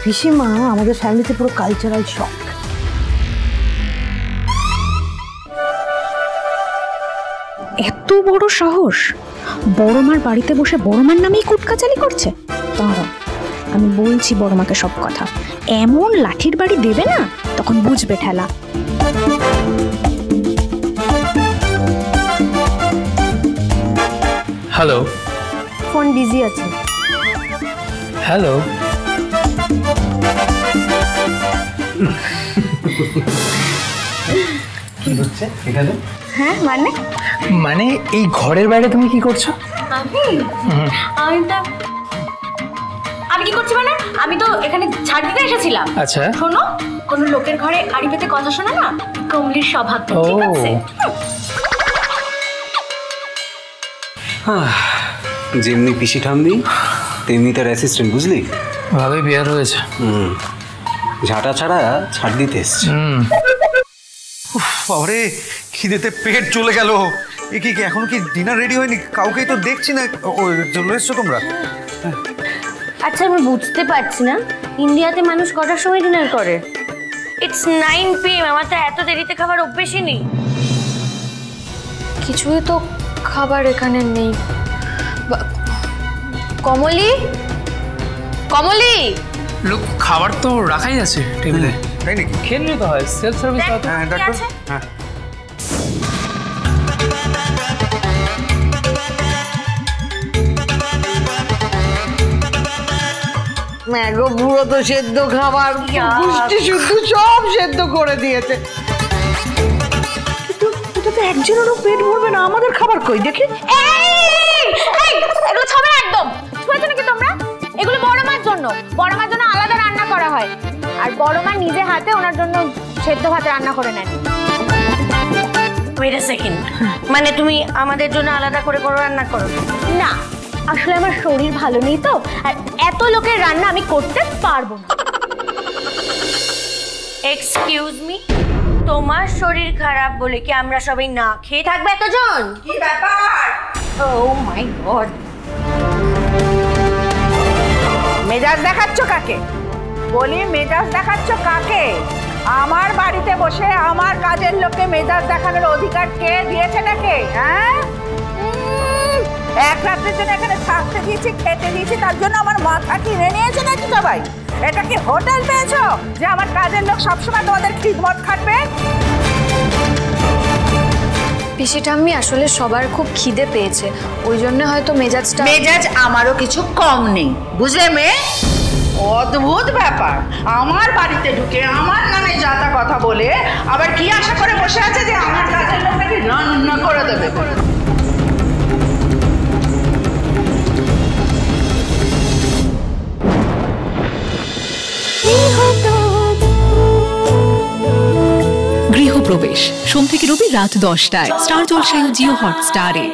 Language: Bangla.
পিসিমা আমাদের ফ্যামিলিতে পুরো কালচারাল শক। এত বড় সাহস, বড়মার বাড়িতে বসে বড়মার নামেই কুটকাচালি করছে। দাঁড়াও, আমি বলছি বড়মাকে সব কথা। এমন লাঠির বাড়ি দেবে না, তখন বুঝবে ঠেলা। হ্যালো। ফোন বিজি আছে। হ্যালো। কি হচ্ছে এখানে? হ্যাঁ মানে এই ঘরের বাইরে তুমি কি করছো? আমি কি করছি মানে? আমি তো এখানে ঝাড় দিতে এসেছিলাম। আচ্ছা শোনো, কোন লোকের ঘরে আড়ি পেতে কথা শোনা না কমলির স্বভাব, ঠিক আছে? যেমনি পিসি ঠাম্মি তেমনি তার অ্যাসিস্ট্যান্ট, বুঝলি? ভালোই বিয়ার হয়েছে। ঝাঁটা ছাড়া ছাড় দিতে এসছে। বাবারে, খিদেতে পেট চলে গেল। এ কি এখন কি ডিনার রেডি হয়নি? কাউকেই তো দেখছি না। চলে এসছো তোমরা? আচ্ছা, আমি বুঝতে পারছি না, ইন্ডিয়াতে মানুষ কটার সময় ডিনার করে? It's 9 PM। আমার তো এত দেরিতে খাবার অভ্যেসই নেই। কিছুই তো খাবার এখানে নেই। কমলি, কমলি, লোক খাবার তো রাখাই আছে টেবিলে। তাই নাকি? খেয়ে নিতে হয়, সেলফ সার্ভিস হয় তো। হ্যাঁ ডাক্তার। হ্যাঁ ম্যাগো বুড়ো তো সেদ্ধ খাবার পুষ্টি শুদ্ধ সব সেদ্ধ করে দিয়েছে। এটা তো একজনেরও পেট ভরবে না, আমাদের খাবার কই দেখি। এগুলো ছবে না একদম। ছুঁয়েছো নাকি তোমরা? এগুলো বড়মার জন্য। বড়মার জন্য আলাদা রান্না করা হয়, আর বড়মা নিজে হাতে ওনার জন্য সেদ্ধ ভাত রান্না করে নেন। ওয়েট আ সেকেন্ড, মানে তুমি আমাদের জন্য আলাদা করে রান্না করো? না, আসলে আমার শরীর ভালো নেই তো, আর এত লোকের রান্না আমি করতে পারবো না। এক্সকিউজ মি, তোমার শরীর খারাপ বলে কি আমরা সবাই না খেয়ে থাকবে এতজন? কি ব্যাপার? ও মাই গড। মেজাজ দেখাচ্ছ কাকে? বলি মেজাজ দেখাচ্ছ কাকে? আমার বাড়িতে বসে আমার কাজের লোককে মেজাজ দেখানোর অধিকার কে দিয়েছে নাকি? হ্যাঁ, এক রাতের জন্য এখানে থাকতে দিয়েছি, খেতে দিয়েছি, তার জন্য আমার মাথা কিনে নিয়েছে নাকি সবাই? এটা কি হোটেল পেয়েছো যে আমার কাজের লোক সবসময় তোমাদের খিদমত খাটবে? পিসিটা আমি আসলে সবার খুব খিদে পেয়েছে, ওই জন্য হয়তো মেজাজটা। মেজাজ আমারও কিছু কম নেই, বুঝলে মেয়ে? অদ্ভুত ব্যাপার, আমার বাড়িতে ঢুকে আমার নামে যাতা কথা বলে আবার কি আশা করে বসে আছে যে আমার কাজের লোক নাকি রান্না করে দেবে। গৃহপ্রবেশ সোম থেকে রবি রাত 10টায় স্টার জলসায় জিও হটস্টারে।